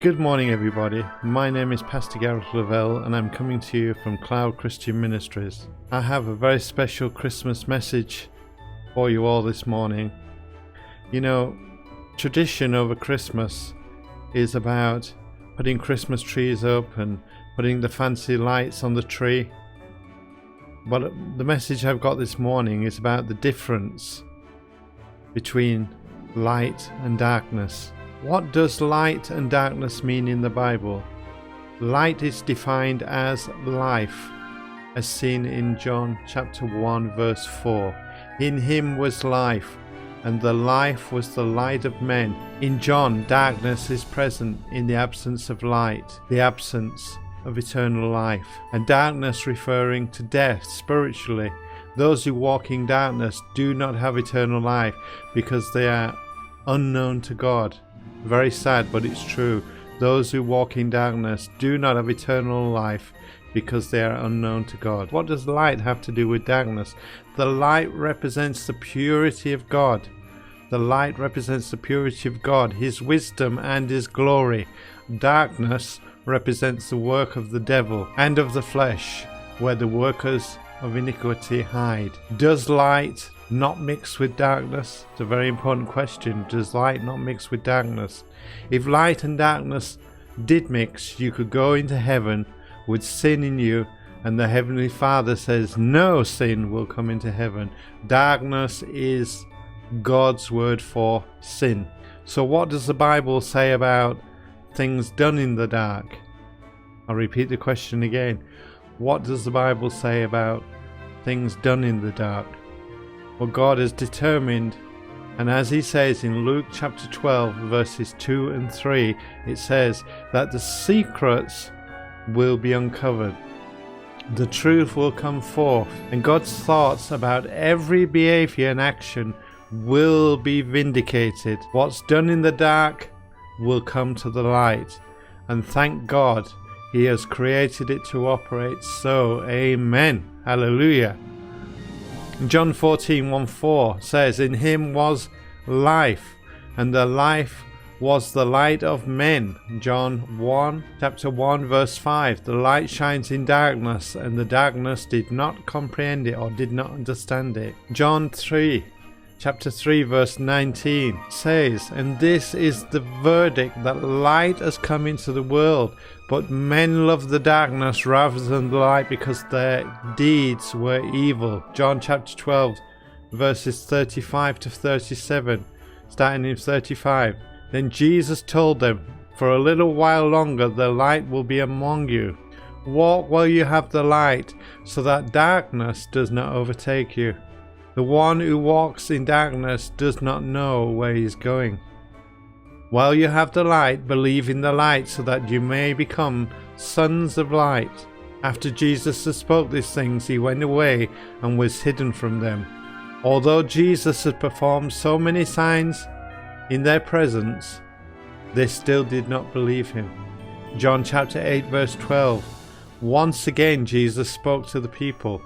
Good morning, everybody. My name is Pastor Gareth Lavelle, and I'm coming to you from Cloud Christian Ministries. I have a very special Christmas message for you all this morning. You know, tradition over Christmas is about putting Christmas trees up and putting the fancy lights on the tree. But the message I've got this morning is about the difference between light and darkness. What does light and darkness mean in the Bible? Light is defined as life, as seen in John chapter 1 verse 4. In him was life, and the life was the light of men. In John, darkness is present in the absence of light, the absence of eternal life. And darkness referring to death spiritually. Those who walk in darkness do not have eternal life because they are unknown to God. Very sad, but it's true. Those who walk in darkness do not have eternal life because they are unknown to God. What does light have to do with darkness? The light represents the purity of God. The light represents the purity of God, His wisdom and His glory. Darkness represents the work of the devil and of the flesh, where the workers of iniquity hide. Does light not mix with darkness? It's a very important question. Does light not mix with darkness? If light and darkness did mix, you could go into heaven with sin in you, and the Heavenly Father says no sin will come into heaven. Darkness is God's word for sin. So what does the Bible say about things done in the dark? I'll repeat the question again. What does the Bible say about things done in the dark? Well, God has determined, and as He says in Luke chapter 12 verses 2 and 3, it says that the secrets will be uncovered. The truth will come forth, and God's thoughts about every behavior and action will be vindicated. What's done in the dark will come to the light, and thank God He has created it to operate so. Amen. Hallelujah. John 14:1-4 says, in him was life, and the life was the light of men. John chapter 1 verse 5, the light shines in darkness, and the darkness did not comprehend it or did not understand it. John chapter 3 verse 19 says, and this is the verdict, that light has come into the world, but men love the darkness rather than the light because their deeds were evil. John chapter 12 verses 35-37, starting in 35. Then Jesus told them, for a little while longer the light will be among you. Walk while you have the light, so that darkness does not overtake you. The one who walks in darkness does not know where he is going. While you have the light, believe in the light, so that you may become sons of light. After Jesus had spoke these things, he went away and was hidden from them. Although Jesus had performed so many signs in their presence, they still did not believe him. John chapter 8 verse 12. Once again Jesus spoke to the people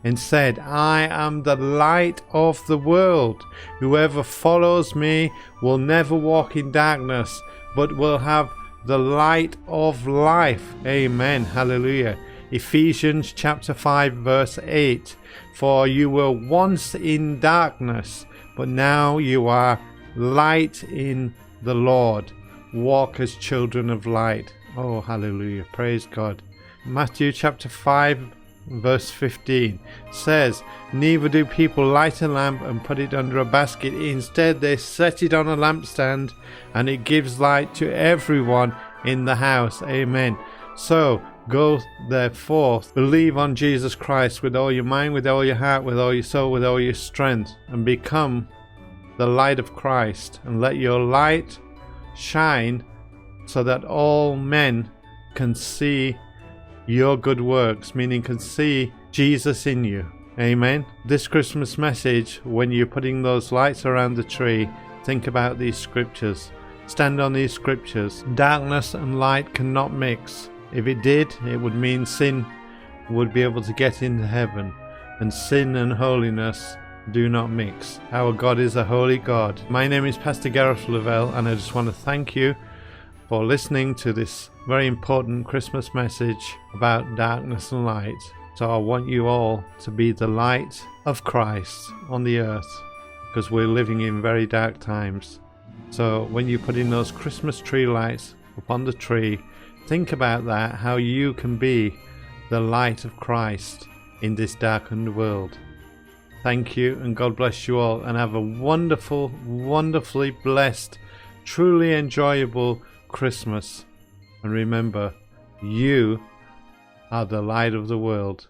and said, I am the light of the world. Whoever follows me will never walk in darkness, but will have the light of life. Amen. Hallelujah. Ephesians chapter 5 verse 8. For you were once in darkness, but now you are light in the Lord. Walk as children of light. Oh, hallelujah. Praise God. Matthew chapter 5 verse 15 says, neither do people light a lamp and put it under a basket. Instead, they set it on a lampstand, and it gives light to everyone in the house. Amen. So, go therefore, believe on Jesus Christ with all your mind, with all your heart, with all your soul, with all your strength, and become the light of Christ, and let your light shine so that all men can see your good works, meaning can see Jesus in you. Amen. This Christmas message, when you're putting those lights around the tree, think about these scriptures. Stand on these scriptures. Darkness and light cannot mix. If it did, it would mean sin would be able to get into heaven, and sin and holiness do not mix. Our God is a holy God. My name is Pastor Gareth Lavelle, and I just want to thank you for listening to this very important Christmas message about darkness and light. So I want you all to be the light of Christ on the earth, because we're living in very dark times. So when you put in those Christmas tree lights upon the tree, think about that, how you can be the light of Christ in this darkened world. Thank you, and God bless you all, and have a wonderful, wonderfully blessed, truly enjoyable Christmas. And remember, you are the light of the world.